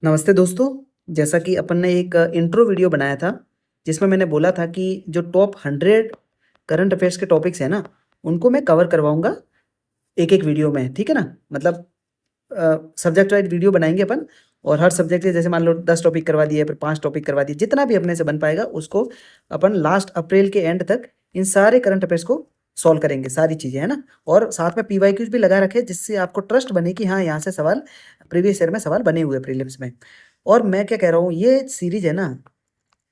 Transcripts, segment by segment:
नमस्ते दोस्तों, जैसा कि अपन ने एक इंट्रो वीडियो बनाया था, जिसमें मैंने बोला था कि जो टॉप 100 करंट अफेयर्स के टॉपिक्स हैं ना, उनको मैं कवर करवाऊँगा एक-एक वीडियो में, ठीक है ना? मतलब सब्जेक्ट वाइज़ वीडियो बनाएँगे अपन और हर सब्जेक्ट के जैसे मान लो 10 टॉपिक करवा दिए, फिर 5 टॉपिक करवा दिए, जितना भी अपने से बन पाएगा उसको अपन लास्ट अप्रैल के एंड तक इन सारे करंट अफेयर्स को सॉल्व करेंगे, सारी चीज़ें, है ना? और साथ में पीवाईक्यूज़ भी लगा रखे जिससे आपको ट्रस्ट बने कि हाँ, यहाँ से सवाल प्रीवियस ईयर में सवाल बने हुए हैं प्रीलिम्स में। और मैं क्या कह रहा हूँ, ये सीरीज़ है ना,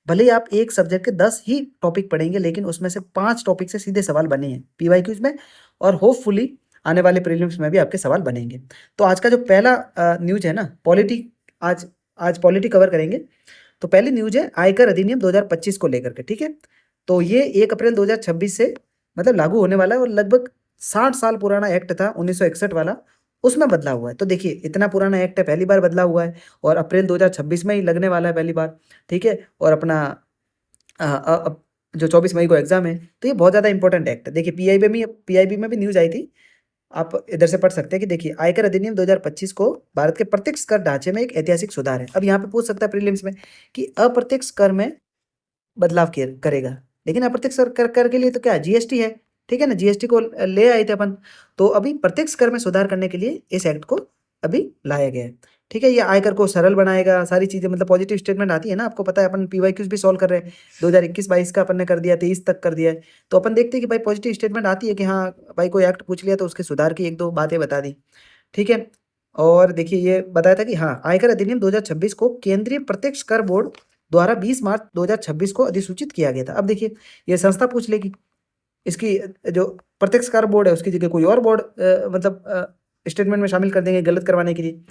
भले ही आप एक सब्जेक्ट के 10 ही टॉपिक पढ़ेंगे, लेकिन उसमें से 5 टॉपिक से सीधे सवाल बने हैं पीवाईक्यूज़ में और होपफुली आने वाले प्रीलिम्स में भी आपके सवाल बनेंगे। तो आज का जो पहला न्यूज़ है ना, पॉलिटी आज आज पॉलिटी कवर करेंगे। तो पहली न्यूज़ है आयकर अधिनियम 2025 को लेकर के, ठीक है? तो ये 1 अप्रैल 2026 से मतलब लागू होने वाला है और लगभग 60 साल पुराना एक्ट था 1961 वाला, उसमें बदलाव हुआ है। तो देखिए इतना पुराना एक्ट है, पहली बार बदला हुआ है और अप्रैल 2026 में ही लगने वाला है पहली बार, ठीक है? और अपना अब जो 24 मई को एग्ज़ाम है, तो ये बहुत ज़्यादा इंपॉर्टेंट एक्ट है। देखिए पीआईबी में भी न्यूज़ आई थी, आप इधर से पढ़ सकते हैं कि देखिए आयकर अधिनियम 2025 को भारत के प्रत्यक्ष कर ढांचे में एक ऐतिहासिक सुधार है। अब यहाँ पे पूछ सकता है प्रीलिम्स में कि अप्रत्यक्ष कर में बदलाव किया करेगा। लेकिन अप्रत्यक्ष कर कर के लिए तो क्या जीएसटी है, ठीक है ना? जीएसटी को ले आए थे अपन। तो अभी प्रत्यक्ष कर में सुधार करने के लिए इस एक्ट को अभी लाया गया है, ठीक है? ये आयकर को सरल बनाएगा, सारी चीज़ें मतलब पॉजिटिव स्टेटमेंट आती है ना, आपको पता है अपन पीवाईक्यूज़ भी सॉल्व कर रहे हैं। 2021-22 का अपन ने कर दिया, 23 तक कर दिया है। तो अपन देखते हैं कि भाई पॉजिटिव स्टेटमेंट आती है कि हाँ, भाई कोई एक्ट पूछ लिया तो उसके सुधार की 1-2 बातें बता दी, ठीक है? और देखिए ये बताया था कि हाँ, आयकर अधिनियम 2026 को केंद्रीय प्रत्यक्ष कर बोर्ड द्वारा 20 मार्च 2026 को अधिसूचित किया गया था। अब देखिए ये संस्था पूछ लेगी, इसकी जो प्रत्यक्ष कर बोर्ड है उसकी जगह कोई और बोर्ड मतलब स्टेटमेंट में शामिल कर देंगे गलत करवाने के लिए,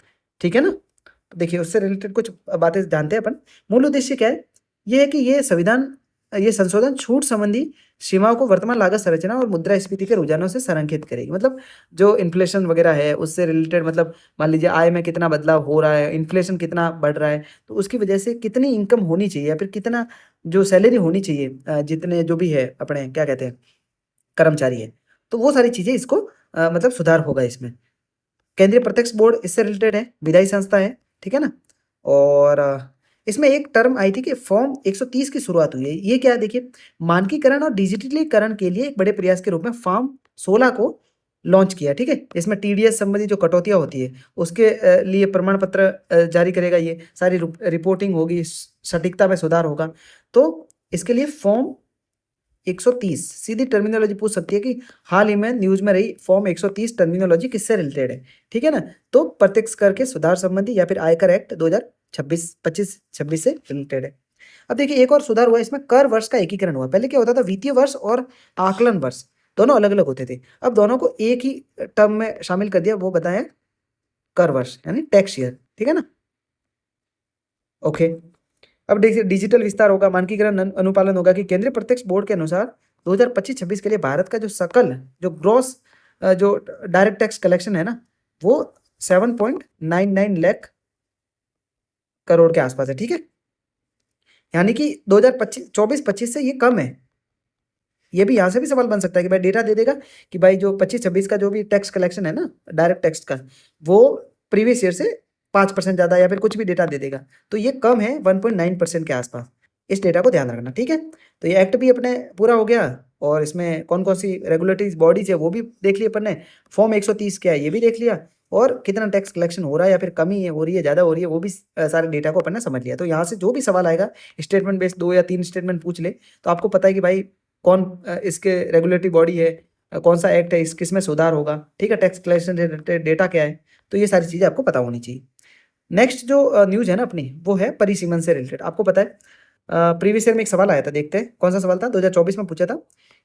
ठीक है ना? तो देखिए उससे रिलेटेड कुछ बातें जानते हैं अपन। मूल उद्देश्य क्या है? ये है कि ये संशोधन छूट संबंधी सीमाओं को वर्तमान लागत संरचना और मुद्रास्फीति के रुझानों से संरेखित करेगी। मतलब जो इन्फ्लेशन वगैरह है उससे रिलेटेड मतलब मान लीजिए आय में कितना बदलाव हो रहा है, इन्फ्लेशन कितना बढ़ रहा है, तो उसकी वजह से कितनी इनकम होनी चाहिए या फिर कितना जो सैलरी होनी चाहिए जितने जो भी है अपने क्या कहते हैं कर्मचारी है। तो वो सारी चीज़ें इसको मतलब सुधार होगा इसमें। केंद्रीय प्रत्यक्ष बोर्ड इससे रिलेटेड है, विधायी संस्था है, ठीक है ना? और इसमें एक टर्म आई थी कि फॉर्म 130 की शुरुआत हुई है। ये क्या है देखिए, मानकीकरण और डिजिटलीकरण के लिए एक बड़े प्रयास के रूप में फॉर्म 16 को लॉन्च किया, ठीक है? इसमें टीडीएस संबंधी जो कटौतियाँ होती है, उसके लिए प्रमाण पत्र जारी करेगा ये, सारी रिपोर्टिंग होगी, सटीकता में सुधार होगा। तो इसके लिए फॉर्म 130 सीधी टर्मिनोलॉजी पूछ सकती है कि हाल ही में न्यूज़ में रही फॉर्म 130 टर्मिनोलॉजी किससे रिलेटेड है, ठीक है ना? तो प्रत्यक्ष कर के सुधार संबंधी या फिर आयकर एक्ट 2026 25-26 से रिलेटेड है। अब देखिए एक और सुधार हुआ है इसमें कर वर्ष का एकीकरण हुआ। पहले क्या होता था वित्तीय वर्ष और आकलन वर्ष, दोनों अलग-अलग होते थे। अब दोनों को एक ही टर्म में शामिल कर दिया, वो बताएँ कर वर्ष यानी टैक्स ईयर, ठीक है ना? ओके। अब देखिए डिजिटल विस्तार होगा, मानकीकरण अनुपालन होगा कि केंद्रीय प्रत्यक्ष बोर्ड के अनुसार 2025-26 के लिए भारत का जो सकल जो ग्रॉस जो डायरेक्ट टैक्स कलेक्शन है ना, वो 7.99 लाख करोड़ के आसपास है, ठीक है? यानी कि 2025 24-25 से ये कम है। ये भी यहाँ से भी सवाल बन सकता है कि भाई डेटा दे देगा कि भाई जो 25-26 का जो भी टैक्स कलेक्शन है ना, डायरेक्ट टैक्स का, वो प्रीवियस ईयर से 5% ज़्यादा या फिर कुछ भी डेटा दे देगा। तो ये कम है 1.9% के आसपास। इस डेटा को ध्यान रखना, ठीक है? तो ये एक्ट भी अपने पूरा हो गया और इसमें कौन-कौन सी रेगुलेटरी बॉडीज़ है वो भी देख ली अपन ने। फॉर्म 130 क्या है ये भी देख लिया और कितना टैक्स कलेक्शन हो रहा है या फिर कमी है हो रही है, ज़्यादा हो रही है, वो भी सारे डेटा को अपन ने समझ लिया। तो यहाँ से जो भी सवाल आएगा स्टेटमेंट बेस्ड 2 या 3 स्टेटमेंट पूछ ले, तो आपको पता है कि भाई कौन इसके रेगुलेटरी बॉडी है, कौन-सा एक्ट है, किसमें सुधार होगा, ठीक है? टैक्स कलेक्शन से रिलेटेड डेटा क्या है, तो ये सारी चीज़ें आपको पता होनी चाहिए। नेक्स्ट जो न्यूज़ है ना अपनी, वो है परिसीमन से रिलेटेड। आपको पता है प्रीवियस ईयर में एक सवाल आया था, देखते हैं कौन-सा सवाल था? 2024 में पूछा था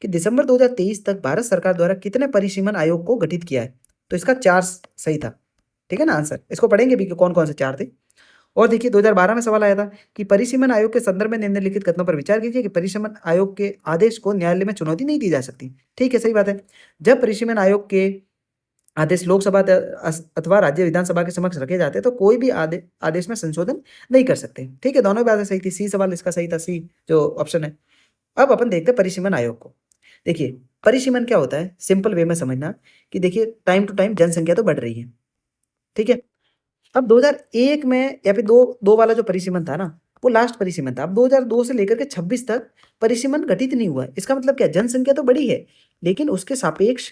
कि दिसंबर 2023 तक भारत सरकार द्वारा कितने परिसीमन आयोग को गठित किया है? तो इसका 4 सही था, ठीक है ना आंसर? इसको पढ़ेंगे भी कि कौन-कौन से 4 थे। और देखिए 2012 में सवाल आया था कि परिसीमन आयोग के संदर्भ में निम्नलिखित कथनों पर विचार कीजिए कि परिसीमन आयोग के आदेश को न्यायालय में चुनौती नहीं दी जा सकती। ठीक है, सही बात है। जब परिसीमन आयोग के आदेश लोकसभा अथवा राज्य विधानसभा के समक्ष रखे जाते हैं तो कोई भी आदेश में संशोधन नहीं कर सकते। ठीक है, दोनों ही बातें सही थी। सी सवाल इसका सही था, सी जो ऑप्शन है। अब अपन देखते हैं परिसीमन आयोग को। देखिए परिसीमन क्या होता है, सिंपल वे में समझना कि देखिए टाइम टू टाइम जनसंख्या तो बढ़ रही है, ठीक है? अब 2001 में या फिर 2 वाला जो परिसीमन था ना, वो लास्ट परिसीमन था। अब 2002 से लेकर के 26 तक परिसीमन घटित नहीं हुआ है। इसका मतलब क्या, जनसंख्या तो बढ़ी है, लेकिन उसके सापेक्ष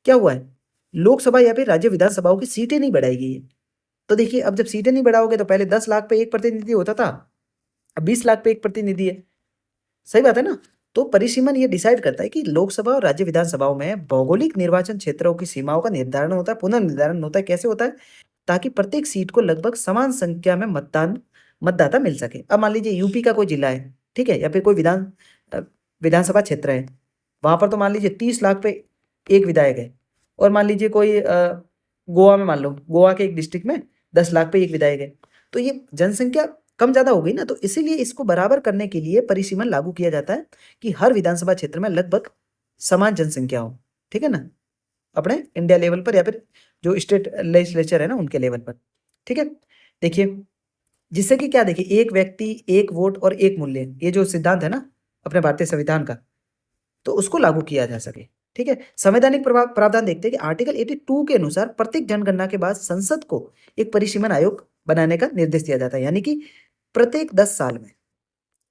क्या हुआ है, लोकसभा या फिर राज्य विधानसभाओं की सीटें नहीं बढ़ाई गई है। तो देखिए, अब जब सीटें नहीं बढ़ाओगे तो पहले 10 लाख पे एक प्रतिनिधि होता था, अब 20 लाख पे एक प्रतिनिधि है। सही बात है ना? तो परिसीमन ये डिसाइड करता है कि लोकसभा और राज्य विधानसभाओं में भौगोलिक निर्वाचन क्षेत्रों की सीमाओं का निर्धारण होता है, पुनर्निर्धारण होता है। कैसे होता है? ताकि प्रत्येक सीट को लगभग समान संख्या में मतदाता मिल सके। अब मान लीजिए यूपी का कोई जिला है, ठीक है, या फिर कोई विधानसभा क्षेत्र है, वहां पर तो मान लीजिए 30 लाख पे एक विधायक है, और मान लीजिए कोई गोवा में, मान लो गोवा के एक डिस्ट्रिक्ट में 10 लाख पे एक विधायक है, तो ये जनसंख्या कम ज्यादा हो गई ना। तो इसीलिए इसको बराबर करने के लिए परिसीमन लागू किया जाता है कि हर विधानसभा क्षेत्र में लगभग समान जनसंख्या हो, ठीक है ना, अपने इंडिया लेवल पर या फिर जो स्टेट लेजिस्लेचर है ना उनके लेवल पर, ठीक है। देखिए, जिससे कि क्या, देखिए, एक व्यक्ति एक वोट और एक मूल्य, ये जो सिद्धांत है ना अपने भारतीय संविधान का, तो उसको लागू किया जा सके, ठीक है। संवैधानिक प्रावधान देखते हैं कि आर्टिकल 82 के अनुसार प्रत्येक जनगणना के बाद संसद को एक परिसीमन आयोग बनाने का निर्देश दिया जाता है, यानी कि प्रत्येक 10 साल में,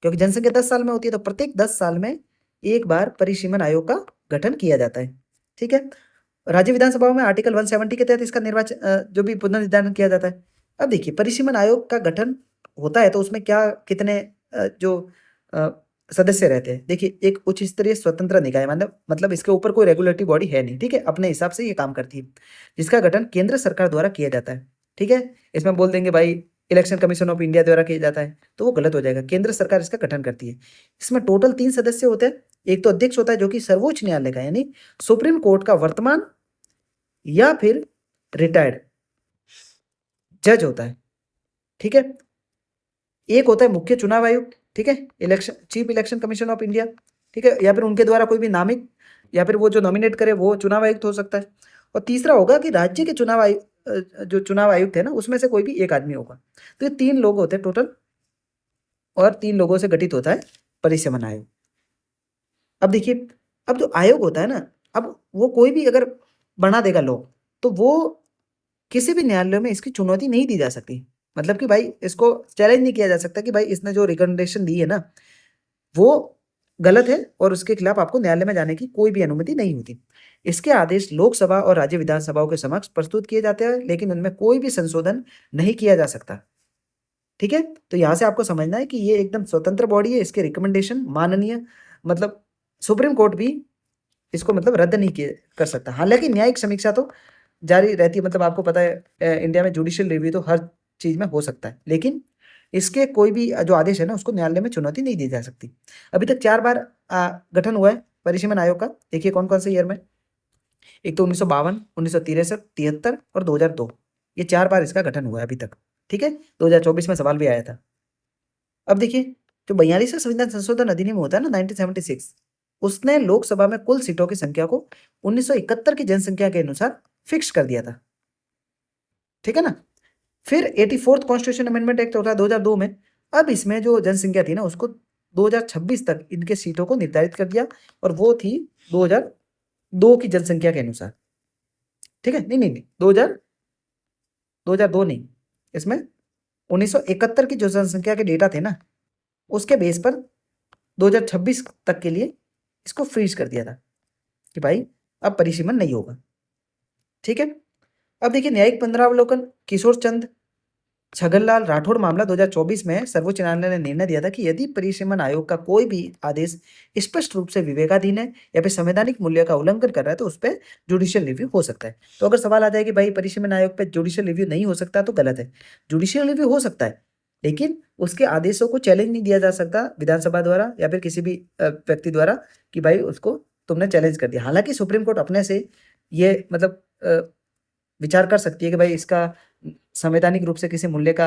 क्योंकि जनसंख्या 10 साल में होती है, तो प्रत्येक 10 साल में एक बार परिसीमन आयोग का गठन किया जाता है, ठीक है। राज्य विधानसभाओं में आर्टिकल 170 के तहत इसका निर्वाचन जो भी पुनर्निर्धारण किया जाता है। अब देखिए, परिसीमन आयोग का गठन होता है तो उसमें क्या, कितने जो अ, सदस्य रहते हैं। देखिए, एक उच्च स्तरीय स्वतंत्र निकाय, मतलब इसके ऊपर कोई रेगुलेटरी बॉडी है नहीं, ठीक है, अपने हिसाब से ये काम करती है, जिसका गठन केंद्र सरकार द्वारा किया जाता है, ठीक है। इसमें बोल देंगे भाई इलेक्शन कमीशन ऑफ इंडिया द्वारा किया जाता है, तो वो गलत हो जाएगा, केंद्र सरकार इसका गठन करती है। इसमें टोटल 3 सदस्य होते हैं। एक तो अध्यक्ष होता है जो कि सर्वोच्च न्यायालय का, यानी सुप्रीम कोर्ट का वर्तमान या फिर रिटायर्ड जज होता है, ठीक है। एक होता है मुख्य चुनाव आयुक्त, ठीक है, chief election commission of India, ठीक है, या फिर उनके द्वारा कोई भी नामित या फिर वो जो नॉमिनेट करे वो चुनाव आयुक्त हो सकता है। और तीसरा होगा कि राज्य के जो चुनाव आयुक्त है ना, उसमें से कोई भी एक आदमी होगा। तो ये 3 लोग होते हैं टोटल, और 3 लोगों से गठित होता है परिसीमन आयोग। अब देखिए, अब जो आयोग होता है ना, अब वो कोई भी अगर बना देगा लॉ, तो वो किसी भी न्यायालय में इसकी चुनौती नहीं दी जा सकती। मतलब कि भाई इसको चैलेंज नहीं किया जा सकता कि भाई इसने जो रिकमेंडेशन दी है ना, वो गलत है, और उसके खिलाफ आपको न्यायालय में जाने की कोई भी अनुमति नहीं होती। इसके आदेश लोकसभा और राज्य विधानसभाओं के समक्ष प्रस्तुत किए जाते हैं, लेकिन उनमें कोई भी संशोधन नहीं किया जा सकता, ठीक है। तो यहाँ से आपको समझना है कि ये एकदम स्वतंत्र बॉडी है, इसके रिकमेंडेशन माननीय, मतलब सुप्रीम कोर्ट भी इसको मतलब रद्द नहीं कर सकता। हालांकि न्यायिक समीक्षा तो जारी रहती है, मतलब आपको पता है इंडिया में जुडिशियल रिव्यू तो हर चीज में हो सकता है, लेकिन इसके कोई भी जो आदेश है ना उसको न्यायालय में चुनौती नहीं दी जा सकती। अभी तक 4 बार गठन हुआ है परिसीमन आयोग का। देखिए कौन कौन से ईयर में, एक तो 1952, 1963, 73 और 2002, ये 4 बार इसका गठन हुआ है अभी तक, ठीक है। 2024 में सवाल भी आया था। अब देखिए, जो 42वां संविधान संशोधन अधिनियम होता है ना 1976, उसने लोकसभा में कुल सीटों की संख्या को 1971 की जनसंख्या के अनुसार फिक्स कर दिया था, ठीक है ना। फिर 84th कॉन्स्टिट्यूशन अमेंडमेंट एक्ट होता है 2002 में। अब इसमें जो जनसंख्या थी ना उसको 2026 तक इनके सीटों को निर्धारित कर दिया, और वो थी 2002 की जनसंख्या के अनुसार, ठीक है। नहीं नहीं नहीं, 2002 नहीं, इसमें 1971 की जो जनसंख्या के डेटा थे ना, उसके बेस पर 2026 तक के लिए इसको फ्रीज कर दिया था कि भाई अब परिसीमन नहीं होगा, ठीक है। अब देखिए, न्यायिक पुनरावलोकन, किशोर चंद छगनलाल राठौड़ मामला 2024 में सर्वोच्च न्यायालय ने निर्णय दिया था कि यदि परिसीमन आयोग का कोई भी आदेश स्पष्ट रूप से विवेकाधीन है या फिर संवैधानिक मूल्य का उल्लंघन कर रहा है तो उस पर जुडिशियल रिव्यू हो सकता है। तो अगर सवाल आ जाए कि भाई परिसीमन आयोग पे जुडिशियल रिव्यू नहीं हो सकता, तो गलत है। जुडिशियल रिव्यू हो सकता है, लेकिन उसके आदेशों को चैलेंज नहीं दिया जा सकता विधानसभा द्वारा या फिर किसी भी व्यक्ति द्वारा कि भाई उसको तुमने चैलेंज कर दिया। हालांकि सुप्रीम कोर्ट अपने से ये मतलब विचार कर सकती है कि भाई इसका संवैधानिक रूप से किसी मूल्य का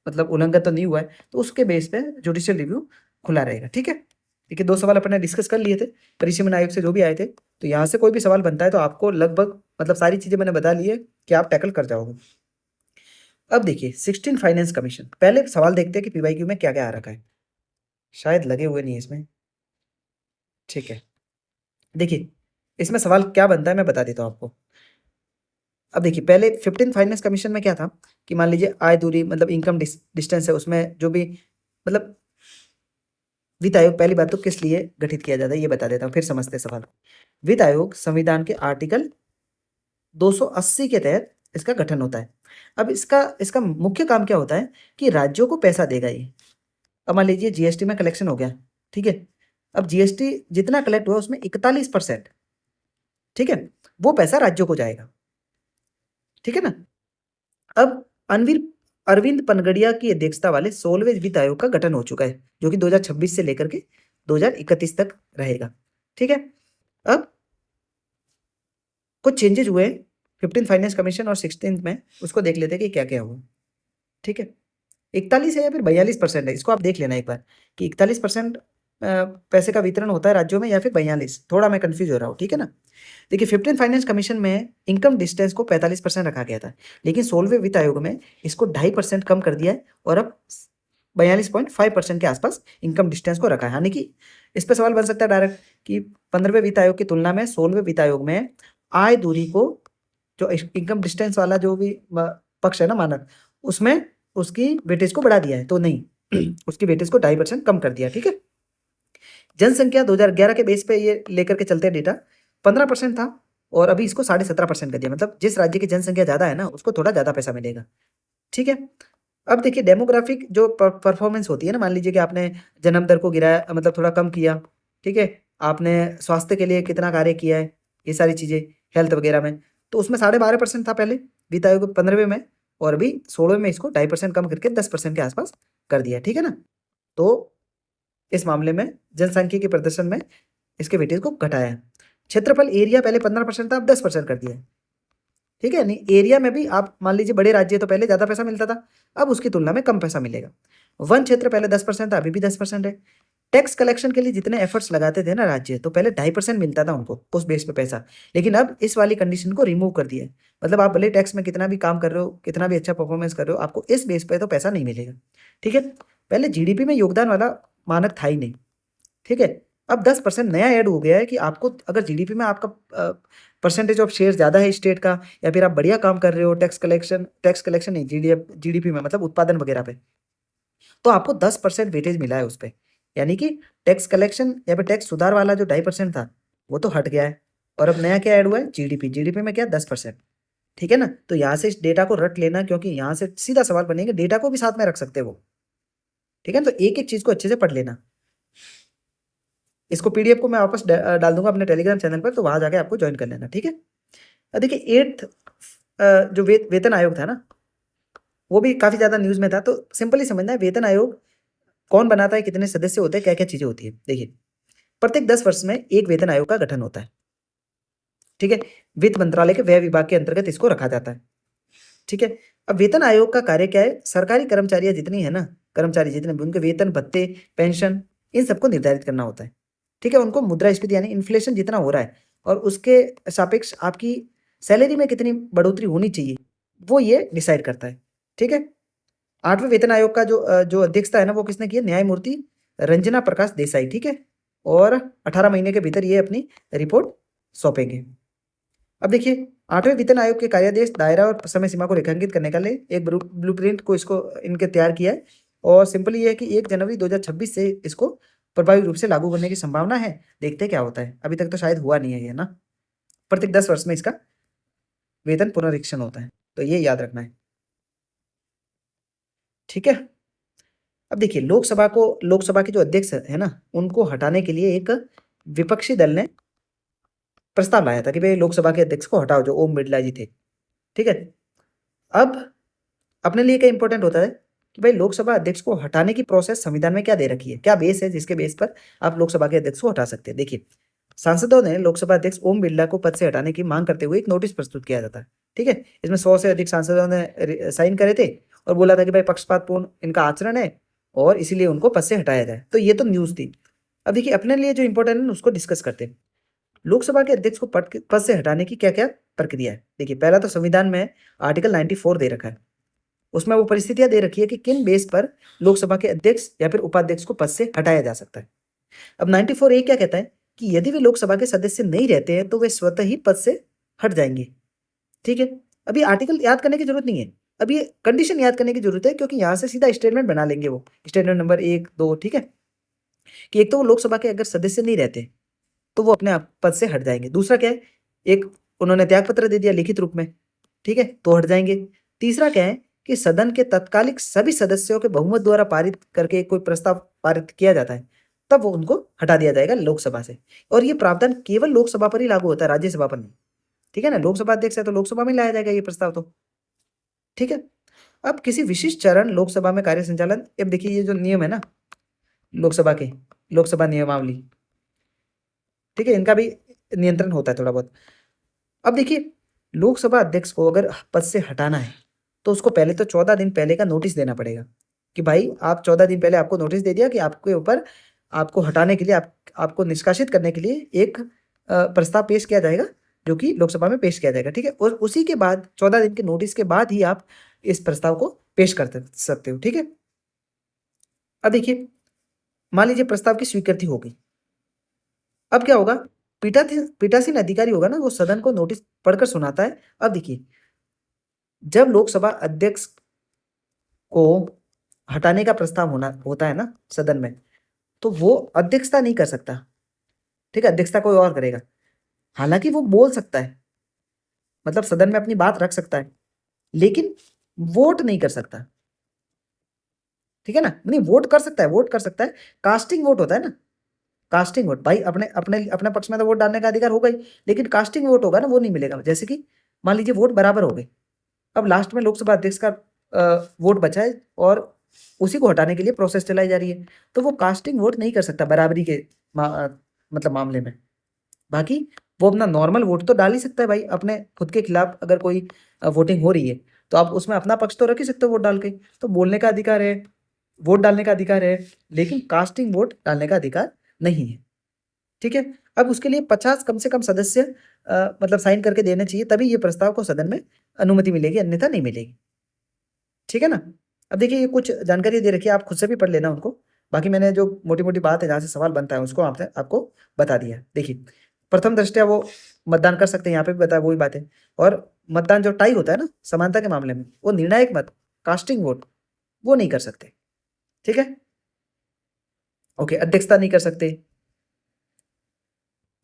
मतलब उल्लंघन तो नहीं हुआ है, तो उसके बेस पे जुडिशियल रिव्यू खुला रहेगा, ठीक है। देखिए, 2 सवाल अपने डिस्कस कर लिए थे परिसीमन आयोग से जो भी आए थे। तो यहाँ से कोई भी सवाल बनता है तो आपको लगभग मतलब सारी चीजें मैंने बता ली है कि आप टैकल कर जाओगे। अब देखिए 16 फाइनेंस कमीशन, पहले सवाल देखते हैं कि पीवाईक्यू में क्या क्या आ रखा है। शायद लगे हुए नहीं है इसमें, ठीक है। देखिए, इसमें सवाल क्या बनता है मैं बता देता हूँ आपको। अब देखिए पहले 15th फाइनेंस कमीशन में क्या था कि मान लीजिए आय दूरी मतलब इनकम डिस्टेंस है, उसमें जो भी मतलब वित्त आयोग पहली बात तो किस लिए गठित किया जाता है ये बता देता हूँ, फिर समझते हैं सवाल। वित्त आयोग संविधान के आर्टिकल 280 के तहत इसका गठन होता है। अब इसका इसका मुख्य काम क्या होता है कि राज्यों को पैसा देगा ये। अब मान लीजिए जीएसटी में कलेक्शन हो गया, ठीक है। अब जीएसटी जितना कलेक्ट हुआ उसमें 41%, ठीक है, वो पैसा राज्यों को जाएगा, ठीक है ना। अब अरविंद पनगड़िया की अध्यक्षता वाले 16वें वित्त आयोग का गठन हो चुका है, जो कि 2026 से लेकर के 2031 तक रहेगा, ठीक है। अब कुछ चेंजेस हुए 15th फाइनेंस कमीशन और 16th में, उसको देख लेते हैं कि क्या क्या हुआ, ठीक है। 41 है या फिर 42% है, इसको आप देख लेना एक बार कि 41% पैसे का वितरण होता है राज्यों में या फिर 42, थोड़ा मैं कंफ्यूज हो रहा हूँ, ठीक है ना। देखिए 15th फाइनेंस कमीशन में इनकम डिस्टेंस को 45% रखा गया था, लेकिन 16वें वित्त आयोग में इसको 2.5% कम कर दिया है और अब 42.5% के आसपास इनकम डिस्टेंस को रखा है। यानी कि इस पर सवाल बन सकता है डायरेक्ट कि 15वें वित्त आयोग की तुलना में 16वें वित्त आयोग में आय दूरी को, जो इनकम डिस्टेंस वाला जो भी पक्ष है ना मानक, उसमें उसकी वेटेज को बढ़ा दिया है, तो नहीं उसकी वेटेज को 2.5% कम कर दिया, ठीक है। जनसंख्या 2011 के बेस पे ये लेकर के चलते हैं डेटा, 15% था और अभी इसको 17.5% कर दिया, मतलब जिस राज्य की जनसंख्या ज़्यादा है ना उसको थोड़ा ज़्यादा पैसा मिलेगा, ठीक है। अब देखिए डेमोग्राफिक जो परफॉर्मेंस होती है ना, मान लीजिए कि आपने जन्म दर को गिराया मतलब थोड़ा कम किया, ठीक है, आपने स्वास्थ्य के लिए कितना कार्य किया है, ये सारी चीज़ें हेल्थ वगैरह में, तो उसमें 12.5% था पहले वित्त आयोग 15वें में, और अभी 16वें में इसको 2.5% कम करके 10% के आसपास कर दिया, ठीक है ना। तो इस मामले में जनसांख्यिकी प्रदर्शन में इसके वेटेज को घटाया है। क्षेत्रफल एरिया पहले 15% था, अब 10% कर दिया है, ठीक है। नहीं एरिया में भी आप मान लीजिए बड़े राज्य तो पहले ज़्यादा पैसा मिलता था, अब उसकी तुलना में कम पैसा मिलेगा। वन क्षेत्र पहले 10% था, अभी भी 10% है। टैक्स कलेक्शन के लिए जितने एफर्ट्स लगाते थे ना राज्य, तो पहले 2.5% मिलता था उनको उस बेस पे पैसा, लेकिन अब इस वाली कंडीशन को रिमूव कर दिया है। मतलब आप भले टैक्स में कितना भी काम कर रहे हो, कितना भी अच्छा परफॉर्मेंस कर रहे हो, आपको इस बेस पे तो पैसा नहीं मिलेगा, ठीक है। पहले जीडीपी में योगदान वाला मानक था ही नहीं, ठीक है। अब 10% नया ऐड हो गया है कि आपको अगर जीडीपी में आपका परसेंटेज ऑफ शेयर ज़्यादा है स्टेट का, या फिर आप बढ़िया काम कर रहे हो टैक्स कलेक्शन नहीं जीडीपी में मतलब उत्पादन वगैरह पे, तो आपको 10% वेटेज मिला है उस पे। यानी कि टैक्स कलेक्शन या फिर टैक्स सुधार वाला जो 2.5% था वो तो हट गया है, और अब नया क्या ऐड हुआ है जीडीपी में क्या 10%, ठीक है ना। तो यहाँ से इस डेटा को रट लेना, क्योंकि यहाँ से सीधा सवाल बनेगा, डेटा को भी साथ में रख सकते हो वो, ठीक है। तो एक एक चीज़ को अच्छे से पढ़ लेना। इसको पीडीएफ को मैं वापस डाल दूंगा अपने टेलीग्राम चैनल पर, तो वहां जाके आपको ज्वाइन कर लेना, ठीक है। देखिए 8th जो वेतन आयोग था ना, वो भी काफी ज्यादा न्यूज में था, तो सिंपली समझना है वेतन आयोग कौन बनाता है, कितने सदस्य होते हैं, क्या क्या चीजें होती है। देखिए प्रत्येक 10 वर्ष में एक वेतन आयोग का गठन होता है, ठीक है। वित्त मंत्रालय के व्यय विभाग के अंतर्गत इसको रखा जाता है, ठीक है। अब वेतन आयोग का कार्य क्या है, सरकारी कर्मचारी जितनी है ना, कर्मचारी जितने भी उनके वेतन भत्ते पेंशन इन सबको निर्धारित करना होता है, ठीक है। उनको मुद्रास्फीति यानी इन्फ्लेशन जितना हो रहा है और उसके सापेक्ष आपकी सैलरी में कितनी बढ़ोतरी होनी चाहिए, वो ये डिसाइड करता है, ठीक है। 8वें वेतन आयोग का जो अध्यक्षता है ना, वो किसने की है, न्यायमूर्ति रंजना प्रकाश देसाई, ठीक है। और 18 महीने के भीतर ये अपनी रिपोर्ट सौंपेंगे। अब देखिए 8वें वेतन आयोग के कार्यादेश दायरा और समय सीमा को रेखांकित करने के लिए एक ब्लूप्रिंट को इसको इनके तैयार किया है, और सिंपल ये है कि 1 जनवरी 2026 से इसको प्रभावी रूप से लागू करने की संभावना है। देखते हैं क्या होता है, अभी तक तो शायद हुआ नहीं है ये ना। प्रत्येक 10 वर्ष में इसका वेतन पुनरीक्षण होता है, तो ये याद रखना है, ठीक है। अब देखिए लोकसभा के जो अध्यक्ष है ना, उनको हटाने के लिए एक विपक्षी दल ने प्रस्ताव लाया था कि भाई लोकसभा के अध्यक्ष को हटाओ, जो ओम बिरला जी थे, ठीक है। अब अपने लिए क्या इंपॉर्टेंट होता है कि भाई लोकसभा अध्यक्ष को हटाने की प्रोसेस संविधान में क्या दे रखी है, क्या बेस है जिसके बेस पर आप लोकसभा के अध्यक्ष को हटा सकते हैं। देखिए सांसदों ने लोकसभा अध्यक्ष ओम बिरला को पद से हटाने की मांग करते हुए एक नोटिस प्रस्तुत किया जाता है, ठीक है। इसमें 100 से अधिक सांसदों ने साइन करे थे और बोला था कि भाई पक्षपातपूर्ण इनका आचरण है और इसीलिए उनको पद से हटाया जाए, तो ये तो न्यूज थी। अब देखिए अपने लिए जो इंपॉर्टेंट है उसको डिस्कस करते हैं। लोकसभा के अध्यक्ष को पद से हटाने की क्या क्या प्रक्रिया है। देखिए पहला तो संविधान में आर्टिकल 94 दे रखा है, उसमें वो परिस्थितियां दे रखी है कि किन बेस पर लोकसभा के अध्यक्ष या फिर उपाध्यक्ष को पद से हटाया जा सकता है। अब 94A क्या कहता है कि यदि वे लोकसभा के सदस्य नहीं रहते हैं तो वे स्वतः ही पद से हट जाएंगे, ठीक है। अभी आर्टिकल याद करने की जरूरत नहीं है, अभी कंडीशन याद करने की जरूरत है, क्योंकि यहाँ से सीधा स्टेटमेंट बना लेंगे वो, स्टेटमेंट नंबर 1 2, ठीक है, कि एक तो वो लोकसभा के अगर सदस्य नहीं रहते तो वो अपने आप पद से हट जाएंगे। दूसरा क्या है, एक उन्होंने त्याग पत्र दे दिया लिखित रूप में, ठीक है, तो हट जाएंगे। तीसरा क्या है कि सदन के तत्कालिक सभी सदस्यों के बहुमत द्वारा पारित करके कोई प्रस्ताव पारित किया जाता है, तब वो उनको हटा दिया जाएगा लोकसभा से। और ये प्रावधान केवल लोकसभा पर ही लागू होता है, राज्यसभा पर नहीं, ठीक है ना। लोकसभा अध्यक्ष है तो लोकसभा में लाया जाएगा ये प्रस्ताव तो, ठीक है। अब किसी विशिष्ट चरण लोकसभा में कार्य संचालन, अब देखिए ये जो नियम है ना लोकसभा के, लोकसभा नियमावली, ठीक है, इनका भी नियंत्रण होता है थोड़ा बहुत। अब देखिए लोकसभा अध्यक्ष को अगर पद से हटाना है तो उसको पहले तो 14 दिन पहले का नोटिस देना पड़ेगा, कि भाई आप 14 दिन पहले आपको नोटिस दे दिया कि आपके ऊपर, आपको हटाने के लिए, आपको निष्कासित करने के लिए एक प्रस्ताव पेश किया जाएगा, जो कि लोकसभा में पेश किया जाएगा, ठीक है। और उसी के बाद 14 दिन के नोटिस के बाद ही आप इस प्रस्ताव को पेश कर सकते हो, ठीक है। अब देखिए मान लीजिए प्रस्ताव की स्वीकृति हो गई, अब क्या होगा, पीठासीन अधिकारी होगा ना, वो सदन को नोटिस पढ़कर सुनाता है। अब देखिए जब लोकसभा अध्यक्ष को हटाने का प्रस्ताव होता है ना सदन में, तो वो अध्यक्षता नहीं कर सकता, ठीक है, अध्यक्षता कोई और करेगा। हालांकि वो बोल सकता है, मतलब सदन में अपनी बात रख सकता है, लेकिन वोट नहीं कर सकता, ठीक है ना। नहीं, वोट कर सकता है, वोट कर सकता है, कास्टिंग वोट होता है ना, कास्टिंग वोट, भाई अपने अपने अपने पक्ष में तो वोट डालने का अधिकार होगा ही, लेकिन कास्टिंग वोट होगा ना, वो नहीं मिलेगा। जैसे कि मान लीजिए वोट बराबर हो गए, अब लास्ट में लोकसभा अध्यक्ष का वोट बचा है और उसी को हटाने के लिए प्रोसेस चलाई जा रही है, तो वो कास्टिंग वोट नहीं कर सकता बराबरी के मतलब मामले में। बाकी वो अपना नॉर्मल वोट तो डाल ही सकता है भाई, अपने खुद के खिलाफ अगर कोई वोटिंग हो रही है तो आप उसमें अपना पक्ष तो रख ही सकते हो वोट डाल के, तो बोलने का अधिकार है, वोट डालने का अधिकार है, लेकिन कास्टिंग वोट डालने का अधिकार नहीं है, ठीक है। अब उसके लिए 50 कम से कम सदस्य मतलब साइन करके देने चाहिए, तभी ये प्रस्ताव को सदन में अनुमति मिलेगी, अन्यथा नहीं मिलेगी, ठीक है ना। अब देखिए ये कुछ जानकारी दे रखी है, आप खुद से भी पढ़ लेना उनको। बाकी मैंने जो मोटी मोटी बात है जहाँ से सवाल बनता है उसको आपको बता दिया। देखिए प्रथम दृष्टया वो मतदान कर सकते हैं, यहाँ पे भी बताया वही बात है। और मतदान जो टाई होता है ना समानता के मामले में, वो निर्णायक मत, कास्टिंग वोट, वो नहीं कर सकते, ठीक है। ओके, अध्यक्षता नहीं कर सकते,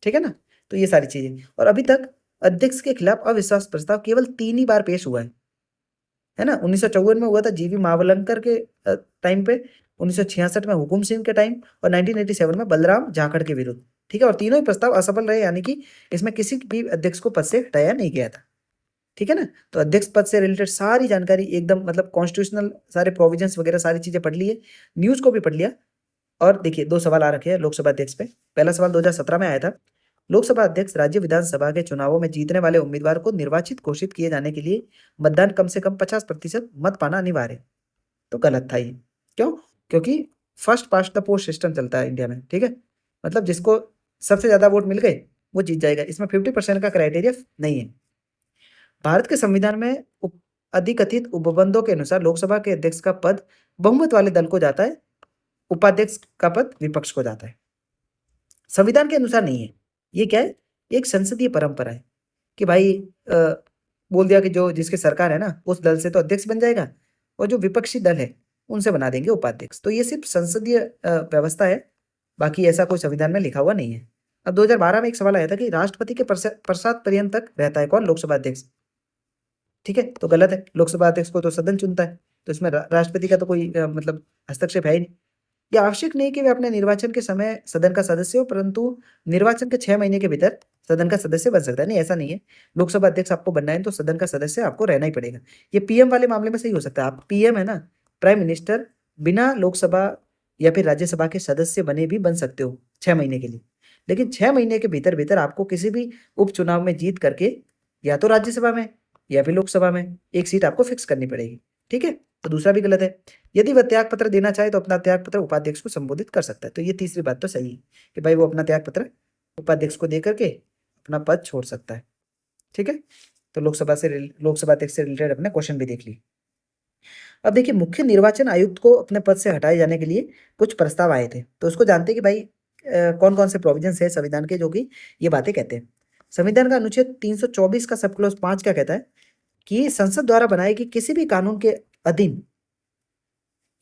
ठीक है ना। तो ये सारी चीजें, और अभी तक अध्यक्ष के खिलाफ अविश्वास प्रस्ताव केवल 3 ही बार पेश हुआ है ना। 1954 में हुआ था जीवी मावलंकर के टाइम पे, 1966 में हुकुम सिंह के टाइम, और 1987 में बलराम जाखड़ के विरुद्ध, ठीक है। और तीनों ही प्रस्ताव असफल रहे, यानी कि इसमें किसी भी अध्यक्ष को पद से हटाया नहीं गया था, ठीक है ना। तो अध्यक्ष पद से रिलेटेड सारी जानकारी एकदम, मतलब कॉन्स्टिट्यूशनल सारे प्रोविजंस वगैरह सारी चीजें पढ़ ली है, न्यूज को भी पढ़ लिया। और देखिए 2 सवाल आ रखे हैं लोकसभा अध्यक्ष पे। पहला सवाल 2017 में आया था, लोकसभा अध्यक्ष राज्य विधानसभा के चुनावों में जीतने वाले उम्मीदवार को निर्वाचित घोषित किए जाने के लिए मतदान कम से कम 50% मत पाना अनिवार्य है। तो गलत था ये, क्यों? क्योंकि first past the post system चलता है इंडिया में, ठीक है। मतलब जिसको सबसे ज्यादा वोट मिल गए वो जीत जाएगा, इसमें 50% का क्राइटेरिया नहीं है। भारत के संविधान में अधिकथित उपबंधों के अनुसार लोकसभा के अध्यक्ष का पद बहुमत वाले दल को जाता है, उपाध्यक्ष का पद विपक्ष को जाता है। संविधान के अनुसार नहीं है, ये क्या है, एक संसदीय परंपरा है कि भाई बोल दिया कि जो जिसकी सरकार है ना उस दल से तो अध्यक्ष बन जाएगा, और जो विपक्षी दल है उनसे बना देंगे उपाध्यक्ष। तो ये सिर्फ संसदीय व्यवस्था है, बाकी ऐसा कोई संविधान में लिखा हुआ नहीं है। अब 2012 में एक सवाल आया था कि राष्ट्रपति के पश्चात पर्यंत तक रहता है कौन, लोकसभा अध्यक्ष, ठीक है। तो गलत है, लोकसभा अध्यक्ष को तो सदन चुनता है, तो इसमें राष्ट्रपति का तो कोई मतलब हस्तक्षेप है ही नहीं। ये आवश्यक नहीं कि वे अपने निर्वाचन के समय सदन का सदस्य हो, परंतु निर्वाचन के 6 महीने के भीतर सदन का सदस्य बन सकता है। नहीं, ऐसा नहीं है, लोकसभा अध्यक्ष आपको बनना है तो सदन का सदस्य आपको रहना ही पड़ेगा। ये पीएम वाले मामले में सही हो सकता है, आप पीएम है ना, प्राइम मिनिस्टर, बिना लोकसभा या फिर राज्यसभा के सदस्य बने भी बन सकते हो 6 महीने के लिए। लेकिन 6 महीने के भीतर भीतर आपको किसी भी उपचुनाव में जीत करके या तो राज्यसभा में या फिर लोकसभा में एक सीट आपको फिक्स करनी पड़ेगी, ठीक है। तो दूसरा भी गलत है। यदि वह त्याग पत्र देना चाहे तो अपना त्याग पत्र उपाध्यक्ष को संबोधित कर सकता है। तो ये तीसरी बात तो सही है कि भाई वो अपना त्याग पत्र उपाध्यक्ष को दे करके अपना पद छोड़ सकता है, ठीक है। तो लोकसभा अध्यक्ष से रिलेटेड अपने क्वेश्चन भी देख लिए। अब देखिए मुख्य निर्वाचन आयुक्त को अपने पद से हटाए जाने के लिए कुछ प्रस्ताव आए थे, तो उसको जानते हैं कि भाई कौन कौन से प्रोविजंस है संविधान के जो कि ये बातें कहते हैं। संविधान का अनुच्छेद 324 का सब क्लॉज 5 क्या कहता है कि संसद द्वारा बनाए गए किसी भी कानून के अधीन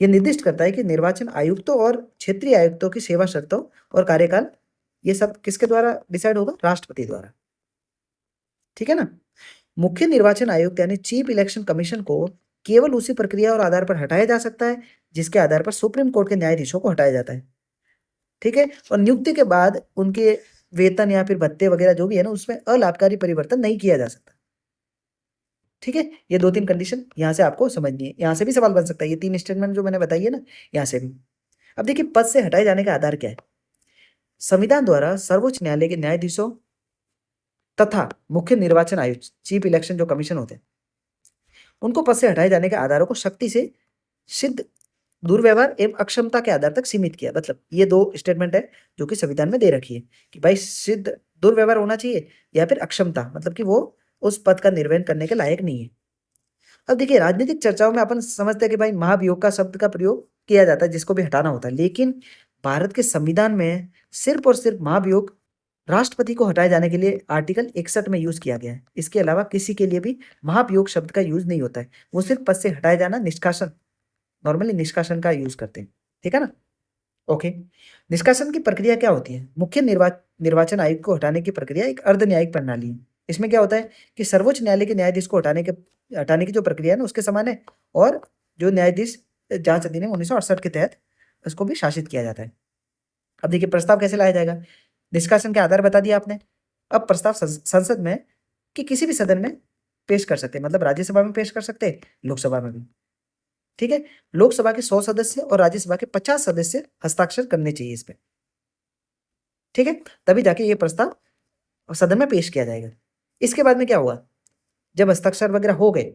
ये निर्दिष्ट करता है कि निर्वाचन आयुक्तों और क्षेत्रीय आयुक्तों की सेवा शर्तों और कार्यकाल ये सब किसके द्वारा डिसाइड होगा? राष्ट्रपति द्वारा। ठीक है ना? मुख्य निर्वाचन आयुक्त यानी चीफ इलेक्शन कमीशन को केवल उसी प्रक्रिया और आधार पर हटाया जा सकता है जिसके आधार पर सुप्रीम कोर्ट के न्यायाधीशों को हटाया जाता है। ठीक है? और नियुक्ति के बाद उनके वेतन या फिर भत्ते वगैरह जो भी है ना, उसमें अलाभकारी परिवर्तन नहीं किया जा सकता। ठीक है? ये 2-3 कंडीशन यहाँ से आपको समझनी है। यहाँ से भी सवाल बन सकता है, ये 3 स्टेटमेंट जो मैंने बताई है ना, यहाँ से भी। अब देखिए पद से हटाए जाने का आधार क्या है? संविधान द्वारा सर्वोच्च न्यायालय के न्यायाधीशों तथा मुख्य निर्वाचन आयुक्त, चीफ इलेक्शन जो कमीशन होते हैं, उनको पद से हटाए जाने के आधारों को शक्ति से सिद्ध दुर्व्यवहार एवं अक्षमता के आधार तक सीमित किया। मतलब ये 2 स्टेटमेंट है जो कि संविधान में दे रखी है कि भाई सिद्ध दुर्व्यवहार होना चाहिए या फिर अक्षमता, मतलब कि वो उस पद का निर्वहन करने के लायक नहीं है। अब देखिए राजनीतिक चर्चाओं में अपन समझते हैं कि भाई महाभियोग का शब्द का प्रयोग किया जाता है जिसको भी हटाना होता है, लेकिन भारत के संविधान में सिर्फ और सिर्फ महाभियोग राष्ट्रपति को हटाए जाने के लिए आर्टिकल 61 में यूज किया गया है। इसके अलावा किसी के लिए भी महाभियोग शब्द का यूज नहीं होता है। वो सिर्फ पद से हटाए जाना, निष्कासन, नॉर्मली निष्कासन का यूज करते हैं। ठीक है ना? ओके। निष्कासन की प्रक्रिया क्या होती है? मुख्य निर्वाचन आयुक्त को हटाने की प्रक्रिया एक अर्ध न्यायिक प्रणाली है। इसमें क्या होता है कि सर्वोच्च न्यायालय के न्यायाधीश को हटाने की जो प्रक्रिया है ना, उसके समान है। और जो न्यायाधीश जांच अधिनियम 1968 के तहत उसको भी शासित किया जाता है। अब देखिए प्रस्ताव कैसे लाया जाएगा? निष्कासन के आधार बता दिया आपने। अब प्रस्ताव संसद में कि किसी भी सदन में पेश कर सकते हैं, मतलब राज्यसभा में पेश कर सकते हैं, लोकसभा में भी। ठीक है? लोकसभा के 100 सदस्य और राज्यसभा के 50 सदस्य हस्ताक्षर करने चाहिए इस पे। ठीक है? तभी जाके ये प्रस्ताव सदन में पेश किया जाएगा। इसके बाद में क्या हुआ? जब हस्ताक्षर वगैरह हो गए,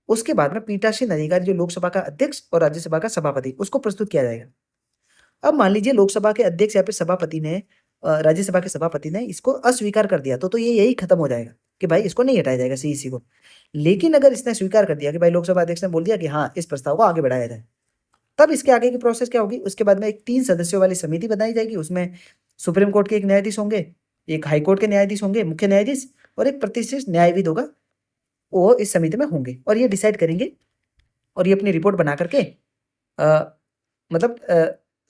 उसके बाद में पीठासीन अधिकारी जो लोकसभा का अध्यक्ष और राज्यसभा का सभापति, उसको प्रस्तुत किया जाएगा। अब मान लीजिए लोकसभा के अध्यक्ष या फिर सभापति ने राज्यसभा के सभापति ने इसको अस्वीकार कर दिया, तो ये यही खत्म हो जाएगा कि भाई इसको नहीं हटाया जाएगा सीईसी को। लेकिन अगर इसने स्वीकार कर दिया कि भाई लोकसभा अध्यक्ष ने बोल दिया कि हाँ, इस प्रस्ताव को आगे बढ़ाया जाए, तब इसके आगे की प्रोसेस क्या होगी? उसके बाद में एक 3 सदस्यों वाली समिति बनाई जाएगी। उसमें सुप्रीम कोर्ट के एक न्यायाधीश होंगे, एक हाई कोर्ट के न्यायाधीश होंगे, मुख्य न्यायाधीश, और एक प्रतिष्ठित न्यायविद होगा। वो इस समिति में होंगे और ये डिसाइड करेंगे और ये अपनी रिपोर्ट बना करके मतलब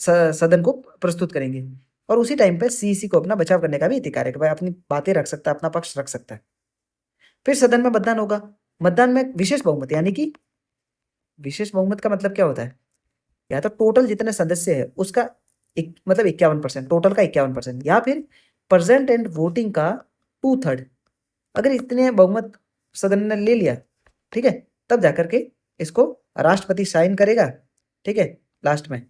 सदन को प्रस्तुत करेंगे। और उसी टाइम पे सीईसी को अपना बचाव करने का भी अधिकार है कि भाई अपनी बातें रख सकता है, अपना पक्ष रख सकता है। फिर सदन में मतदान होगा। मतदान में विशेष बहुमत, यानी कि विशेष बहुमत का मतलब क्या होता है? या तो टोटल जितने सदस्य है उसका मतलब 51%, टोटल का 51%, या फिर प्रेजेंट एंड वोटिंग का 2/3। अगर इतने बहुमत सदन ने ले लिया, ठीक है, तब जाकर के इसको राष्ट्रपति साइन करेगा, ठीक है, लास्ट में,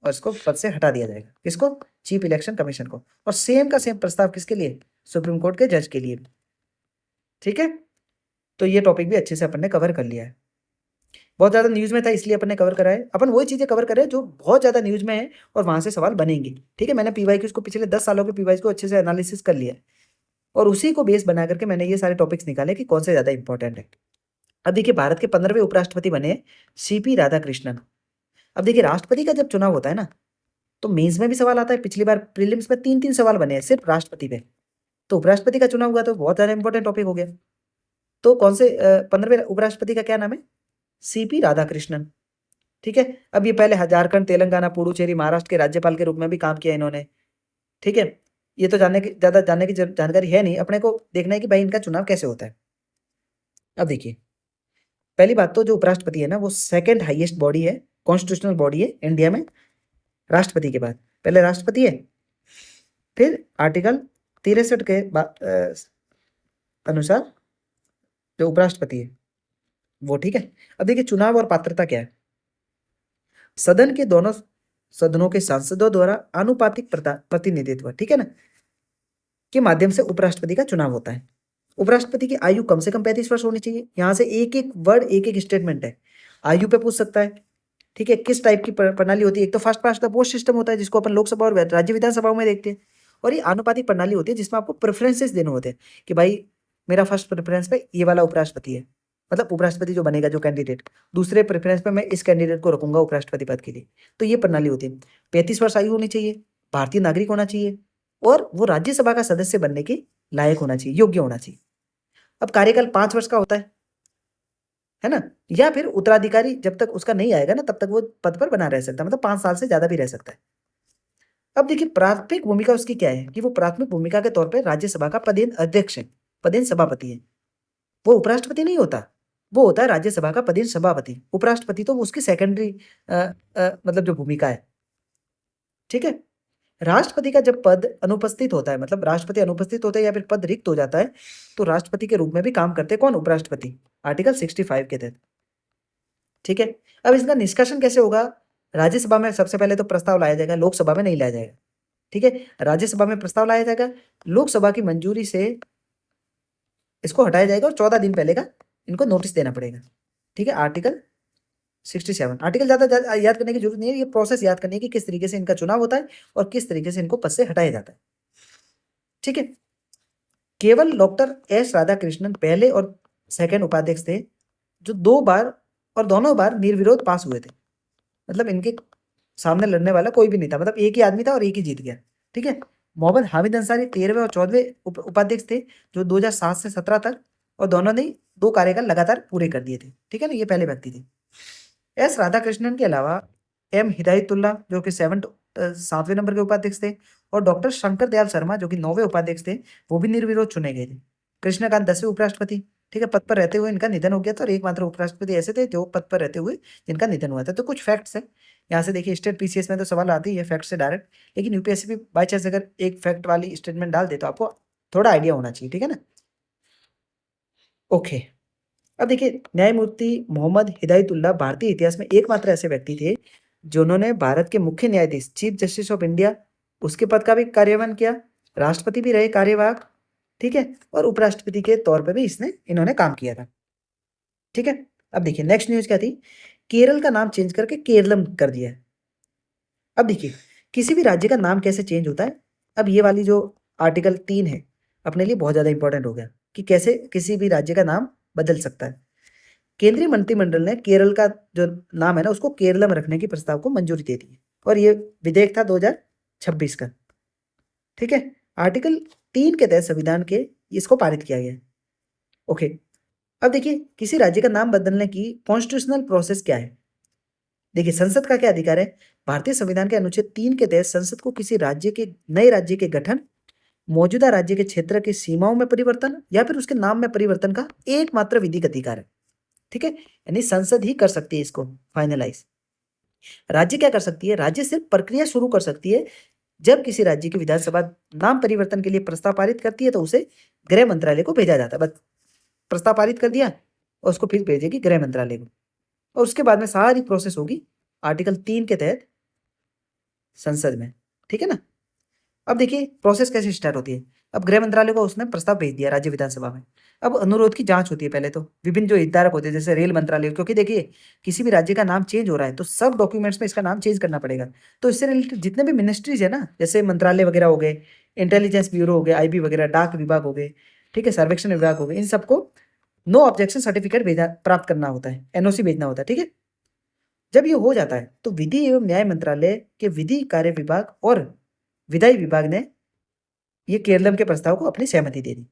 और इसको पद से हटा दिया जाएगा। किसको? चीफ इलेक्शन कमीशन को। और सेम का सेम प्रस्ताव किसके लिए? सुप्रीम कोर्ट के जज के लिए। ठीक है? तो ये टॉपिक भी अच्छे से अपन ने कवर कर लिया है। बहुत ज़्यादा न्यूज़ में था इसलिए अपन ने कवर करा है। अपन वही चीज़ें कवर करें जो बहुत ज़्यादा न्यूज़ में है और वहाँ से सवाल बनेंगे। ठीक है? मैंने पीवाईक्यूज़ को, पिछले 10 सालों के पीवाईक्यूज़ को अच्छे से एनालिसिस कर लिया है और उसी को बेस बना करके मैंने ये सारे टॉपिक्स निकाले कि कौन से ज़्यादा इंपॉर्टेंट है। अब देखिए भारत के 15वें उपराष्ट्रपति बने सीपी राधाकृष्णन। अब देखिए राष्ट्रपति का जब चुनाव होता है ना, तो मेंस में भी सवाल आता है। पिछली बार प्रीलिम्स में 3-3 सवाल बने हैं सिर्फ राष्ट्रपति पे। तो उपराष्ट्रपति का चुनाव हुआ तो बहुत ज़्यादा इंपॉर्टेंट टॉपिक हो गया। तो कौन से 15वें उपराष्ट्रपति का क्या नाम है? सीपी राधाकृष्णन। ठीक है? अब ये पहले झारखंड, तेलंगाना, पुडुचेरी, महाराष्ट्र के राज्यपाल के रूप में भी काम किया इन्होंने। ठीक है? ये तो ज़्यादा जानने की जानकारी है नहीं, अपने को देखना है कि भाई इनका चुनाव कैसे होता है। अब देखिए, पहली बात तो जो उपराष्ट्रपति है ना, वो सेकंड हाईएस्ट बॉडी है, कॉन्स्टिट्यूशनल बॉडी है इंडिया में राष्ट्रपति के बाद। पहले राष्ट्रपति है, फिर आर्टिकल 63 के अनुसार जो उपराष्ट्रपति है वो। ठीक है? अब देखिए चुनाव और पात्रता क्या है। सदन के दोनों सदनों के सांसदों द्वारा आनुपातिक प्रतिनिधित्व, ठीक है ना, के माध्यम से उपराष्ट्रपति का चुनाव होता है। उपराष्ट्रपति की आयु कम से कम 35 वर्ष होनी चाहिए। यहाँ से एक एक वर्ड, एक एक स्टेटमेंट है, आयु पे पूछ सकता है। ठीक है? किस टाइप की प्रणाली होती है? एक तो first past the post system होता है जिसको अपन लोकसभा और राज्य विधानसभाओं में देखते हैं, और ये आनुपातिक प्रणाली होती है जिसमें आपको प्रेफरेंसेस देने होते हैं कि भाई मेरा फर्स्ट प्रेफरेंस पे ये वाला उपराष्ट्रपति है, मतलब उपराष्ट्रपति जो बनेगा, जो कैंडिडेट, दूसरे प्रेफरेंस पे मैं इस कैंडिडेट को रखूंगा उपराष्ट्रपति पद के लिए। तो ये प्रणाली होती है। 35 वर्ष आयु होनी चाहिए, भारतीय नागरिक होना चाहिए, और वो राज्यसभा का सदस्य बनने के लायक होना चाहिए, योग्य होना चाहिए। अब कार्यकाल 5 वर्ष का होता है। है ना? या फिर उत्तराधिकारी जब तक उसका नहीं आएगा ना तब तक वो पद पर बना रह सकता है, मतलब 5 साल से ज़्यादा भी रह सकता है। अब देखिए प्राथमिक भूमिका उसकी क्या है कि वो प्राथमिक भूमिका के तौर पे राज्यसभा का पदेन अध्यक्ष है, पदेन सभापति है। वो उपराष्ट्रपति नहीं होता, वो होता है राज्यसभा का पदेन सभापति। उपराष्ट्रपति तो वो उसकी सेकेंडरी मतलब जो भूमिका है, ठीक है? राष्ट्रपति का जब पद अनुपस्थित होता है, मतलब राष्ट्रपति अनुपस्थित होता है या फिर पद रिक्त हो जाता है, तो राष्ट्रपति के रूप में भी काम करते हैं कौन? उपराष्ट्रपति, आर्टिकल 65 के तहत, ठीक है? अब इसका निष्कासन कैसे होगा? राज्यसभा में सबसे पहले तो प्रस्ताव लाया जाएगा, लोकसभा में नहीं लाया जाएगा, ठीक है? राज्यसभा में प्रस्ताव लाया जाएगा, लोकसभा की मंजूरी से इसको हटाया जाएगा और 14 दिन पहले का इनको नोटिस देना पड़ेगा, ठीक है? आर्टिकल 67 आर्टिकल ज़्यादा याद करने की जरूरत नहीं है, ये प्रोसेस याद करने की किस तरीके से इनका चुनाव होता है और किस तरीके से इनको पद से हटाया जाता है, ठीक है? केवल डॉक्टर एस राधाकृष्णन पहले और सेकंड उपाध्यक्ष थे, जो 2 बार और दोनों बार निर्विरोध पास हुए थे। मतलब इनके सामने लड़ने वाला कोई भी नहीं था, मतलब एक ही आदमी था और एक ही जीत गया, ठीक है? मोहम्मद हामिद अंसारी 13वें और 14वें उपाध्यक्ष थे, जो 2007 से 17 तक, और दोनों ने 2 कार्यकाल लगातार पूरे कर दिए थे, ठीक है ना? ये पहले व्यक्ति थे। एस राधाकृष्णन के अलावा एम हिदायतुल्ला जो कि 7वें नंबर के उपाध्यक्ष थे, और डॉक्टर शंकर दयाल शर्मा जो कि 9वें उपाध्यक्ष थे, वो भी निर्विरोध चुने गए थे। कृष्णकांत 10वें उपराष्ट्रपति, ठीक है? पद पर रहते हुए इनका निधन हो गया था और एकमात्र उपराष्ट्रपति ऐसे थे जो पद पर रहते हुए जिनका निधन हुआ था। तो कुछ फैक्ट्स हैं, यहाँ से देखिए स्टेट पीसीएस में तो सवाल आते ही है फैक्ट से डायरेक्ट, लेकिन यूपीएससी भी बाई चांस अगर एक फैक्ट वाली स्टेटमेंट डाल दे तो आपको थोड़ा आइडिया होना चाहिए, ठीक है ना? ओके, अब देखिए न्यायमूर्ति मोहम्मद हिदायतुल्ला भारतीय इतिहास में एकमात्र ऐसे व्यक्ति थे जिन्होंने भारत के मुख्य न्यायाधीश चीफ जस्टिस ऑफ इंडिया उसके पद का भी कार्यान्वयन किया, राष्ट्रपति भी रहे कार्यवाहक, ठीक है? और उपराष्ट्रपति के तौर पे भी इन्होंने काम किया था, ठीक है? अब देखिए नेक्स्ट न्यूज क्या थी? केरल का नाम चेंज करके केरलम कर दिया है। अब देखिए किसी भी राज्य का नाम कैसे चेंज होता है, अब ये वाली जो आर्टिकल 3 है अपने लिए बहुत ज़्यादा इंपॉर्टेंट हो गया कि कैसे किसी भी राज्य का नाम बदल सकता है। केंद्रीय मंत्रिमंडल ने केरल का जो नाम है ना उसको केरलम रखने की प्रस्ताव को मंजूरी दे दी है, और ये विधेयक था 2026 का, ठीक है? आर्टिकल 3 के तहत संविधान के इसको पारित किया गया है। ओके, अब देखिए किसी राज्य का नाम बदलने की कॉन्स्टिट्यूशनल प्रोसेस क्या है? देखिए संसद का क्या अधिकार है? भारतीय संविधान के अनुच्छेद 3 के तहत संसद को किसी राज्य के नए राज्य के गठन, मौजूदा राज्य के क्षेत्र की सीमाओं में परिवर्तन या फिर उसके नाम में परिवर्तन का एकमात्र विधिक अधिकार है, ठीक है? यानी संसद ही कर सकती है इसको फाइनलाइज। राज्य क्या कर सकती है? राज्य सिर्फ प्रक्रिया शुरू कर सकती है जब किसी राज्य की विधानसभा नाम परिवर्तन के लिए प्रस्ताव पारित करती है तो उसे गृह मंत्रालय को भेजा जाता है। बस प्रस्ताव पारित कर दिया और उसको फिर भेजेगी गृह मंत्रालय को, और उसके बाद में सारी प्रोसेस होगी आर्टिकल 3 के तहत संसद में, ठीक है ना? अब देखिए प्रोसेस कैसे स्टार्ट होती है। अब गृह मंत्रालय को उसने प्रस्ताव भेज दिया राज्य विधानसभा में। अब अनुरोध की जांच होती है पहले तो, विभिन्न जो हितधारक होते हैं जैसे रेल मंत्रालय, क्योंकि देखिए किसी भी राज्य का नाम चेंज हो रहा है तो सब डॉक्यूमेंट्स में इसका नाम चेंज करना पड़ेगा। तो इससे रिलेटेड जितने भी मिनिस्ट्रीज है ना, जैसे मंत्रालय वगैरह हो गए, इंटेलिजेंस ब्यूरो हो गया, आईबी वगैरह, डाक विभाग हो गए, ठीक है, सर्वेक्षण विभाग हो गए, इन सबको नो ऑब्जेक्शन सर्टिफिकेट भेजा प्राप्त करना होता है, एनओसी भेजना होता है, ठीक है? जब ये हो जाता है तो विधि एवं न्याय मंत्रालय के विधि कार्य विभाग और विधायी विभाग ने ये केरलम के प्रस्ताव को अपनी सहमति दे दी,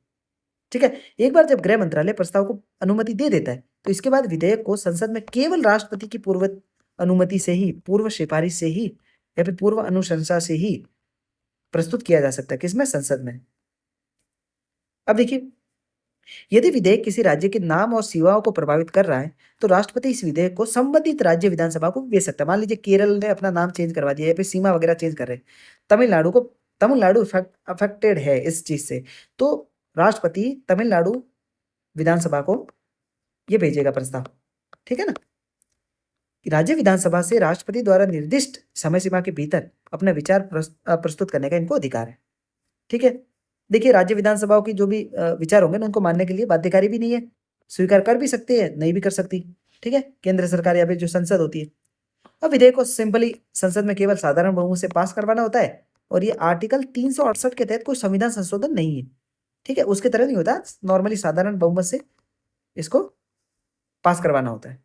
ठीक है? एक बार जब गृह मंत्रालय प्रस्ताव को अनुमति दे देता है तो इसके बाद विधेयक को संसद में केवल राष्ट्रपति की पूर्व अनुमति से ही, पूर्व सिफारिश से ही या फिर पूर्व अनुशंसा से ही प्रस्तुत किया जा सकता है। किसमें? संसद में। अब देखिए यदि विधेयक किसी राज्य के नाम और सीमाओं को प्रभावित कर रहा है तो राष्ट्रपति इस विधेयक को संबंधित राज्य विधानसभा को भेज सकता है। मान लीजिए केरल ने अपना नाम चेंज करवा दिया या फिर सीमा वगैरह चेंज कर रहे हैं, तमिलनाडु अफेक्टेड है इस चीज से, तो राष्ट्रपति तमिलनाडु विधानसभा को ये भेजेगा प्रस्ताव, ठीक है ना? राज्य विधानसभा से राष्ट्रपति द्वारा निर्दिष्ट समय सीमा के भीतर अपना विचार प्रस्तुत करने का इनको अधिकार है, ठीक है? देखिए राज्य विधानसभाओं की जो भी विचार होंगे ना उनको मानने के लिए बाध्यकारी भी नहीं है, स्वीकार कर भी सकती है, नहीं भी कर सकती, ठीक है? केंद्र सरकार या फिर जो संसद होती है। अब विधेयक को सिंपली संसद में केवल साधारण बहुमत से पास करवाना होता है, और ये आर्टिकल 368 के तहत कोई संविधान संशोधन नहीं है, ठीक है? उसके तरह नहीं होता, नॉर्मली साधारण बहुमत से इसको पास करवाना होता है,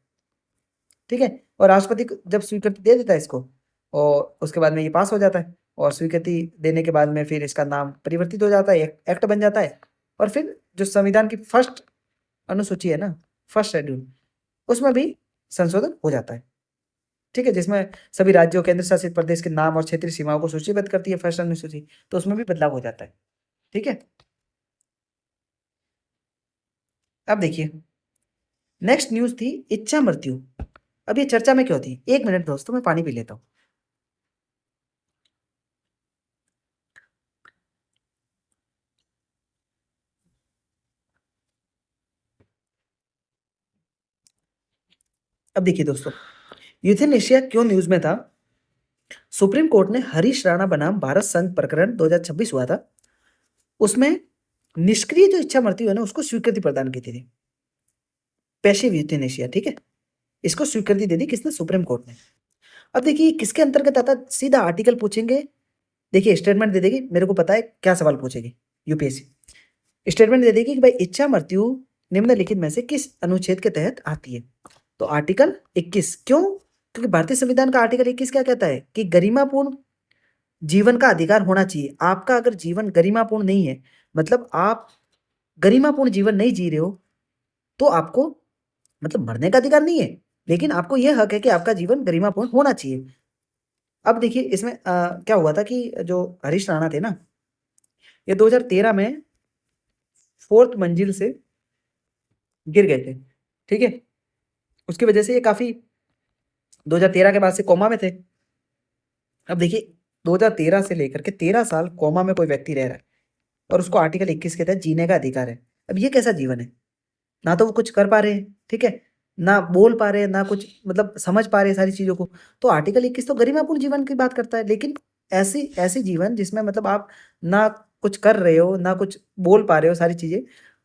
ठीक है? और राष्ट्रपति जब स्वीकृति दे देता है इसको और उसके बाद में ये पास हो जाता है, और स्वीकृति देने के बाद में फिर इसका नाम परिवर्तित हो जाता है, एक्ट बन जाता है, और फिर जो संविधान की फर्स्ट अनुसूची है ना, फर्स्ट शेड्यूल, उसमें भी संशोधन हो जाता है। ठीक है, जिसमें सभी राज्यों केंद्र शासित प्रदेश के नाम और क्षेत्रीय सीमाओं को सूचीबद्ध करती है फर्स्ट अनुसूची, तो उसमें भी बदलाव हो जाता है। ठीक है, अब देखिए नेक्स्ट न्यूज थी इच्छा मृत्यु। अब ये चर्चा में क्यों थी? एक मिनट दोस्तों, मैं पानी पी लेता हूँ। अब देखिए दोस्तों, यूथेनेशिया क्यों न्यूज में था? सुप्रीम कोर्ट ने हरीश राणा बनाम भारत संघ प्रकरण 2026 हुआ था, उसमें निष्क्रिय जो इच्छा मृत्यु है ना, उसको स्वीकृति प्रदान की थी। पैसिव यूथेनेशिया, ठीक है, इसको स्वीकृति दे दी किसने? सुप्रीम कोर्ट ने। अब देखिए किसके अंतर्गत आता? सीधा आर्टिकल पूछेंगे, देखिए स्टेटमेंट दे देगी, मेरे को पता है क्या सवाल पूछेगी यूपीएससी। स्टेटमेंट दे देगी कि भाई इच्छा मृत्यु निम्नलिखित में से किस अनुच्छेद के तहत आती है? तो आर्टिकल 21। क्यों? क्योंकि भारतीय संविधान का आर्टिकल 21 क्या कहता है कि गरिमापूर्ण जीवन का अधिकार होना चाहिए। आपका अगर जीवन गरिमापूर्ण नहीं है, मतलब आप गरिमापूर्ण जीवन नहीं जी रहे हो, तो आपको मतलब मरने का अधिकार नहीं है, लेकिन आपको यह हक है कि आपका जीवन गरिमापूर्ण होना चाहिए। अब देखिए इसमें क्या हुआ था कि जो हरीश राणा थे ना, ये 2013 में 4th मंजिल से गिर गए थे। ठीक है, उसकी वजह से ये काफी 2013 के बाद से कोमा में थे। अब देखिए 2013 से लेकर के 13 साल कोमा में कोई व्यक्ति रह रहा है और उसको आर्टिकल 21 के तहत जीने का अधिकार है। अब ये कैसा जीवन है? ना तो वो कुछ कर पा रहे हैं, ठीक है, ना बोल पा रहे हैं, ना कुछ मतलब समझ पा रहे हैं सारी चीजों को। तो आर्टिकल 21 तो गरिमापूर्ण जीवन की बात करता है, लेकिन ऐसी ऐसी जीवन जिसमें मतलब आप ना कुछ कर रहे हो, ना कुछ बोल पा रहे हो सारी चीजें,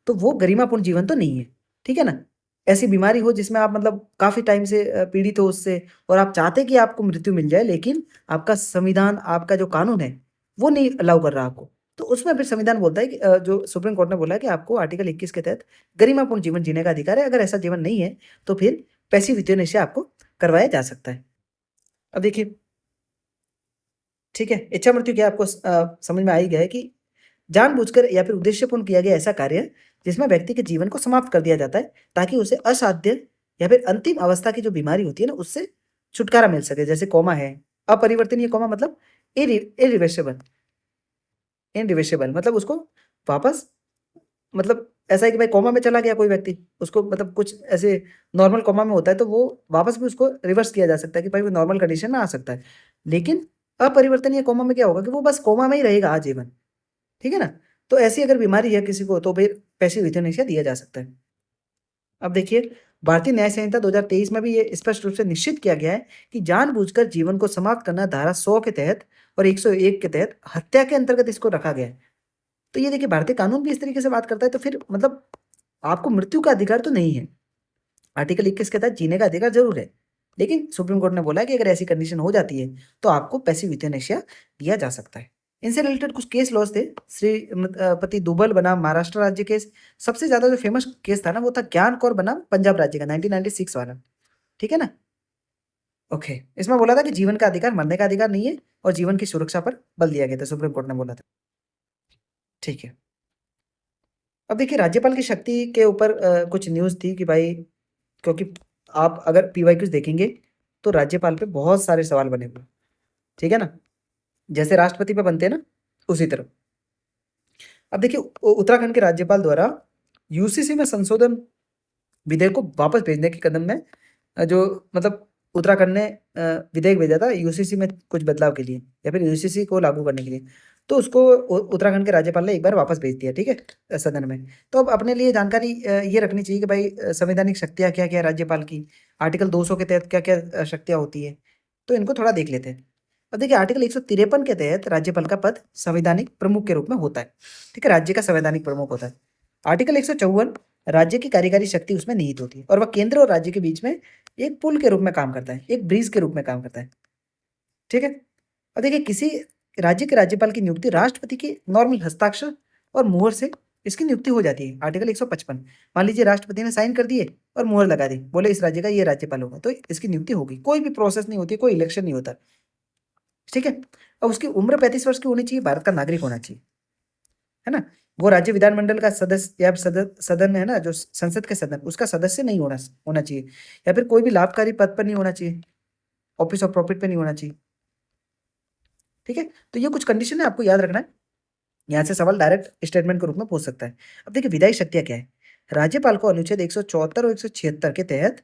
तो वो गरिमापूर्ण जीवन तो नहीं है। ठीक है ना? ऐसी बीमारी हो जिसमें आप मतलब काफी टाइम से पीड़ित हो उससे, और आप चाहते कि आपको मृत्यु मिल जाए, लेकिन आपका संविधान, आपका जो कानून है, वो नहीं अलाउ कर रहा आपको। तो उसमें फिर संविधान बोलता है कि जो सुप्रीम कोर्ट ने बोला है कि आपको आर्टिकल 21 के तहत गरिमापूर्ण जीवन जीने का अधिकार है। अगर ऐसा जीवन नहीं है, तो फिर पैसिव यूथेनेशिया आपको करवाया जा सकता है। अब देखिए, ठीक है, इच्छा मृत्यु क्या आपको समझ में आ ही गया है कि जानबूझकर या फिर उद्देश्यपूर्ण किया गया ऐसा कार्य जिसमें व्यक्ति के जीवन को समाप्त कर दिया जाता है, ताकि उसे असाध्य या फिर अंतिम अवस्था की जो बीमारी होती है ना, उससे छुटकारा मिल सके। जैसे कोमा है, अपरिवर्तनीय कोमा मतलब इरिवर्सिबल, इनरिवर्सिबल मतलब उसको वापस, मतलब ऐसा है कि भाई कोमा में चला गया कोई व्यक्ति, उसको मतलब कुछ ऐसे नॉर्मल कोमा में होता है, तो वो वापस भी उसको रिवर्स किया जा सकता है कि भाई वो नॉर्मल कंडीशन में आ सकता है। लेकिन अपरिवर्तनीय कोमा में क्या होगा कि वो बस कोमा में ही रहेगा आजीवन। ठीक है ना? तो ऐसी अगर बीमारी है किसी को, तो फिर पैसिव यूथेनेशिया दिया जा सकता है। अब देखिए भारतीय न्याय संहिता 2023 में भी ये स्पष्ट रूप से निश्चित किया गया है कि जानबूझकर जीवन को समाप्त करना धारा 100 के तहत और 101 के तहत हत्या के अंतर्गत इसको रखा गया है। तो ये देखिए भारतीय कानून भी इस तरीके से बात करता है, तो फिर मतलब आपको मृत्यु का अधिकार तो नहीं है। आर्टिकल 21 के तहत जीने का अधिकार जरूर है, लेकिन सुप्रीम कोर्ट ने बोला है कि अगर ऐसी कंडीशन हो जाती है, तो आपको पैसिव यूथेनेशिया दिया जा सकता है। इनसे रिलेटेड कुछ केस लॉज थे। श्रीपति दुबल बनाम महाराष्ट्र राज्य केस, सबसे ज्यादा जो फेमस केस था ना, वो था ज्ञान कौर बनाम पंजाब राज्य का 1996 वाला। ठीक है ना? ओके, इसमें बोला था कि जीवन का अधिकार मरने का अधिकार नहीं है, और जीवन की सुरक्षा पर बल दिया गया था, सुप्रीम कोर्ट ने बोला था। ठीक है, अब देखिए राज्यपाल की शक्ति के ऊपर कुछ न्यूज़ थी कि भाई, क्योंकि आप अगर पीवाईक्यूज़ देखेंगे, तो राज्यपाल पे बहुत सारे सवाल बने हुए हैं। ठीक है ना? जैसे राष्ट्रपति पे बनते हैं ना, उसी तरह। अब देखिए उत्तराखंड के राज्यपाल द्वारा यूसीसी में संशोधन विधेयक को वापस भेजने के कदम में जो मतलब उत्तराखंड ने विधेयक भेजा था यूसीसी में कुछ बदलाव के लिए, या फिर यूसीसी को लागू करने के लिए, तो उसको उत्तराखंड के राज्यपाल ने एक बार वापस भेज दिया। ठीक है, सदन में। तो अब अपने लिए जानकारी ये रखनी चाहिए कि भाई संवैधानिक शक्तियाँ क्या क्या है राज्यपाल की, आर्टिकल 200 के तहत क्या क्या शक्तियाँ होती है, तो इनको थोड़ा देख लेते हैं। अब देखिए आर्टिकल 153 के तहत राज्यपाल का पद संवैधानिक प्रमुख के रूप में होता है। ठीक है, राज्य का संवैधानिक प्रमुख होता है। आर्टिकल 154 राज्य की कार्यकारी शक्ति उसमें निहित होती है, और वह केंद्र और राज्य के बीच में एक पुल के रूप में काम करता है, एक ब्रिज के रूप में काम करता है। ठीक है, और देखिए किसी राज्य के राज्यपाल की नियुक्ति राष्ट्रपति के नॉर्मल हस्ताक्षर और मुहर से इसकी नियुक्ति हो जाती है। आर्टिकल 155, मान लीजिए राष्ट्रपति ने साइन कर दिए और मुहर लगा दी, बोले इस राज्य का ये राज्यपाल होगा, तो इसकी नियुक्ति होगी। कोई भी प्रोसेस नहीं होती, कोई इलेक्शन नहीं होता। ठीक है, और उसकी उम्र 35 वर्ष की होनी चाहिए, भारत का नागरिक होना चाहिए, है ना? वो राज्य विधानमंडल का सदस्य या सदन है ना, जो संसद के सदन, उसका सदस्य नहीं होना चाहिए, या फिर कोई भी लाभकारी पद पर नहीं होना चाहिए, ऑफिस ऑफ प्रॉफिट पे नहीं होना चाहिए। ठीक है, तो ये कुछ कंडीशन है, आपको याद रखना है। यहाँ से सवाल डायरेक्ट स्टेटमेंट के रूप में पूछ सकता है। अब देखिए विधायी शक्तियाँ क्या है। राज्यपाल को अनुच्छेद 174 और 176 के तहत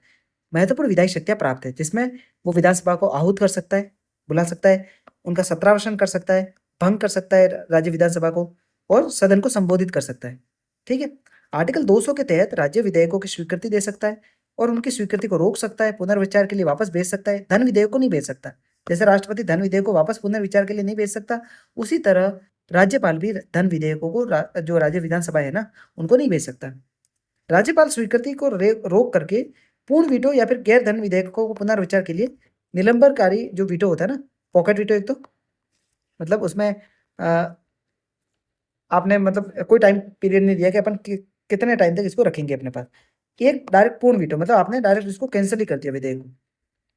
महत्वपूर्ण विधायी शक्तियाँ प्राप्त है, जिसमें वो विधानसभा को आहूत कर सकता है, बुला सकता है, उनका सत्रावसान कर सकता है, भंग कर सकता है राज्य विधानसभा को, और सदन को संबोधित कर सकता है। ठीक है, आर्टिकल 200 के तहत राज्य विधेयकों की स्वीकृति दे सकता है और उनकी स्वीकृति को रोक सकता है, पुनर्विचार के लिए वापस भेज सकता है। धन विधेयक को नहीं भेज सकता। जैसे राष्ट्रपति धन विधेयक को वापस पुनर्विचार के लिए नहीं भेज सकता, उसी तरह राज्यपाल भी धन विधेयकों को जो राज्य विधानसभा है ना, उनको नहीं भेज सकता। राज्यपाल स्वीकृति को रोक करके पूर्ण वीटो या फिर गैर धन विधेयकों को पुनर्विचार के लिए निलंबनकारी जो वीटो होता है ना, पॉकेट वीटो, एक तो मतलब उसमें आपने मतलब कोई टाइम पीरियड नहीं दिया कि अपन कितने टाइम तक इसको रखेंगे अपने पास। एक डायरेक्ट पूर्ण वीटो, मतलब आपने डायरेक्ट इसको कैंसिल ही कर दिया विधेयक को,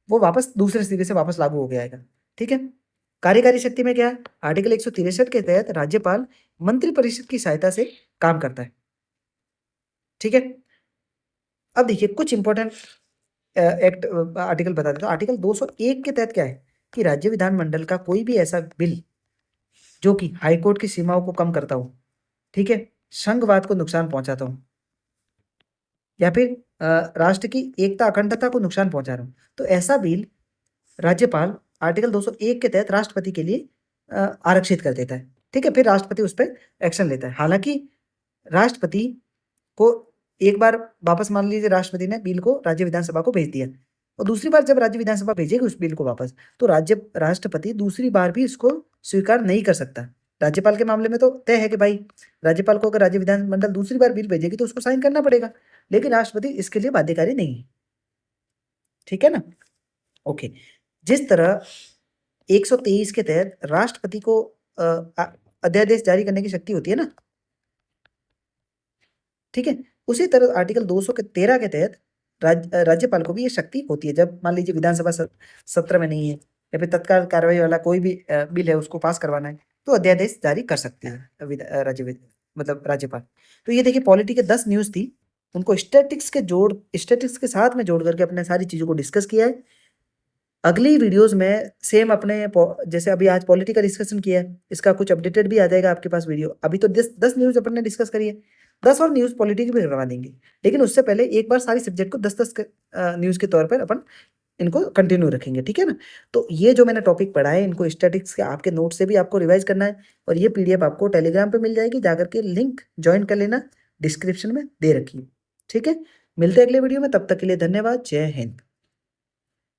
वो वापस दूसरे सिरे से वापस लागू हो गया आएगा। ठीक है, कार्यकारी शक्ति में क्या है, आर्टिकल 163 के तहत राज्यपाल मंत्रिपरिषद की सहायता से काम करता है। ठीक है, अब देखिए कुछ इंपॉर्टेंट एक्ट आर्टिकल बता देता हूँ। आर्टिकल 201 के तहत क्या है कि राज्य विधानमंडल का कोई भी ऐसा बिल जो कि हाईकोर्ट की सीमाओं को कम करता हो, ठीक है, संघवाद को नुकसान पहुंचाता हो, या फिर राष्ट्र की एकता अखंडता को नुकसान पहुंचा रहा हो, तो ऐसा बिल राज्यपाल आर्टिकल 201 के तहत राष्ट्रपति के लिए आरक्षित कर देता है। ठीक है, फिर राष्ट्रपति उस पर एक्शन लेता है। हालांकि राष्ट्रपति को एक बार वापस, मान लीजिए राष्ट्रपति ने बिल को राज्य विधानसभा को भेज दिया, और दूसरी बार जब राज्य विधानसभा भेजेगी उस बिल को वापस, तो राष्ट्रपति दूसरी बार भी इसको स्वीकार नहीं कर सकता। राज्यपाल के मामले में तो तय है कि भाई राज्यपाल को अगर राज्य विधानमंडल दूसरी बार बिल भेजेगी तो उसको साइन करना पड़ेगा, लेकिन राष्ट्रपति इसके लिए बाध्यकारी नहीं है। ठीक है ना, ओके। जिस तरह 123 के तहत राष्ट्रपति को अध्यादेश जारी करने की शक्ति होती है ना, ठीक है, उसी तरह आर्टिकल 213 के तहत राज्यपाल को भी ये शक्ति होती है। जब मान लीजिए विधानसभा सत्र में नहीं है या फिर तत्काल कार्रवाई वाला कोई भी बिल है उसको पास करवाना है, तो अध्यादेश जारी कर सकते हैं राज्यपाल। तो ये देखिए पॉलिटी के 10 न्यूज़ थी, उनको स्टैटिस्टिक्स के साथ में जोड़ करके अपने सारी चीज़ों को डिस्कस किया है। अगली वीडियोस में सेम अपने जैसे अभी आज पॉलिटी का डिस्कशन किया है, इसका कुछ अपडेटेड भी आ जाएगा आपके पास वीडियो। अभी तो 10 न्यूज़ अपन ने डिस्कस करी है, 10 और न्यूज़ पॉलिटी की भी करवा देंगे, लेकिन उससे पहले एक बार सारी सब्जेक्ट को 10-10 न्यूज़ के तौर पर अपन इनको कंटिन्यू रखेंगे। ठीक है ना, तो ये जो मैंने टॉपिक पढ़ा है, इनको स्टैटिक्स के आपके नोट से भी आपको रिवाइज करना है, और ये पीडीएफ आपको टेलीग्राम पे मिल जाएगी, जाकर के लिंक ज्वाइन कर लेना, डिस्क्रिप्शन में दे रखी है। ठीक है, मिलते हैं अगले वीडियो में, तब तक के लिए धन्यवाद, जय हिंद।